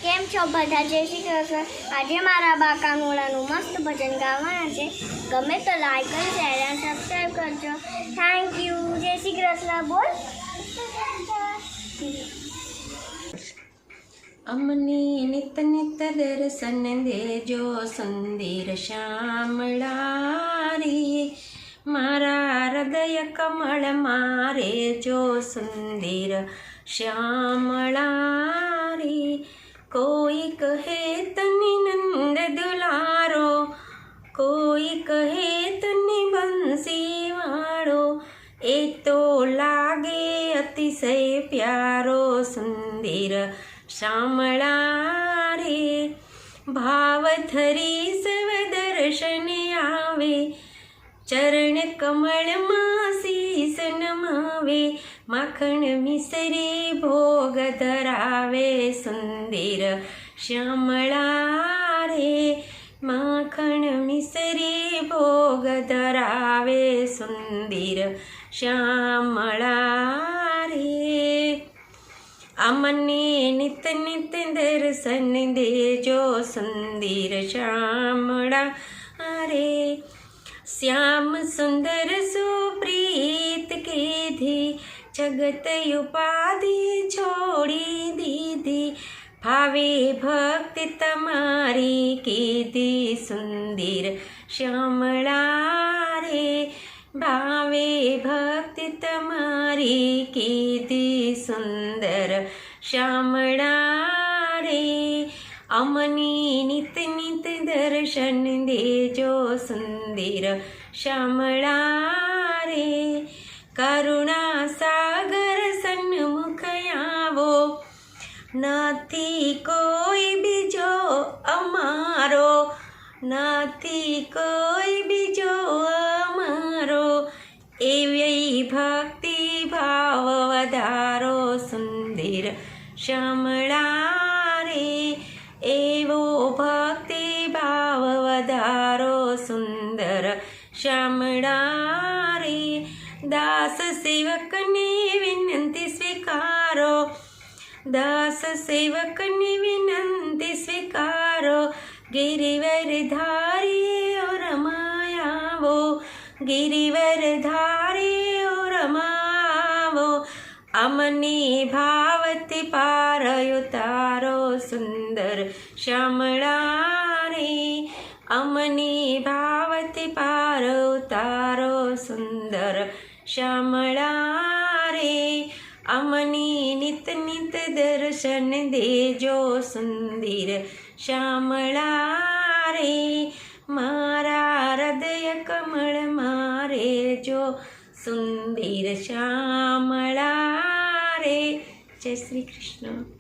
કેમ છો બધા? જય શ્રી કૃષ્ણ. આજે મારા બા કાનુડાનું મસ્ત ભજન ગાવાના છે. ગમે તો લાઈક અને શેર અને સબસ્ક્રાઈબ કરજો. Thank you. જય શ્રી કૃષ્ણ. બોલ. અમને નિત નિત દર્શન દેજો સુંદર શ્યામળા રે, મારા હૃદય કમળ મારે જો સુંદર શ્યામળા રે. કોઈ કહે તને નંદ દુલારો, કોઈ કહે તને બંસી વાળો, એ તો લાગે અતિશય પ્યારો સુંદર શ્યામળા રે. ભાવ ધરી સવ દર્શને આવે, ચરણ કમળમાં શીશ નમાવે, માખણ મિસરી ભોગ ધરાવે સુંદર શ્યામળા રે, માખણ મિસરી ભોગ ધરાવે સુંદર શ્યામળા રે. અમને નિત નિત દર્શન દેજો સુંદર શ્યામળા રે. શ્યામ સુંદર સુપ્રીત કીધી, જગત ઉપાધિ છોડી દીધી, ભાવે ભક્તિ તમારી કીધી સુંદર શ્યામળા રે, ભાવે ભક્તિ તમારી કીધી સુંદર શ્યામળા રે. અમને નિત નિત દર્શન દેજો સુંદર શ્યામળા રે. કરુણા સાગર સન્મુખ આવો, નથી કોઈ બીજો અમારો, નથી કોઈ બીજો અમારો, એવી ભક્તિ ભાવ વધારો સુંદર શ્યામળા રે, એવો ભક્તિ ભાવ વધારો સુંદર શ્યામળા રે. દાસ સેવકની વિનંતી સ્વીકારો, દાસ સેવકની વિનંતી સ્વીકારો, ગિરિવર ધારી ઓ રમાયાવો, ગિરિવર ધારી ઓ રમાવો, અમને ભાવથી પાર ઉતારો સુંદર શ્યામળા રે, અમને ભાવથી પાર ઉતારો સુંદર શ્યામળા રે. અમને નિત નિત દર્શન દેજો સુંદર શ્યામળા રે, મારા હૃદય કમળ મારે જો સુંદર શ્યામળા રે. જય શ્રી કૃષ્ણ.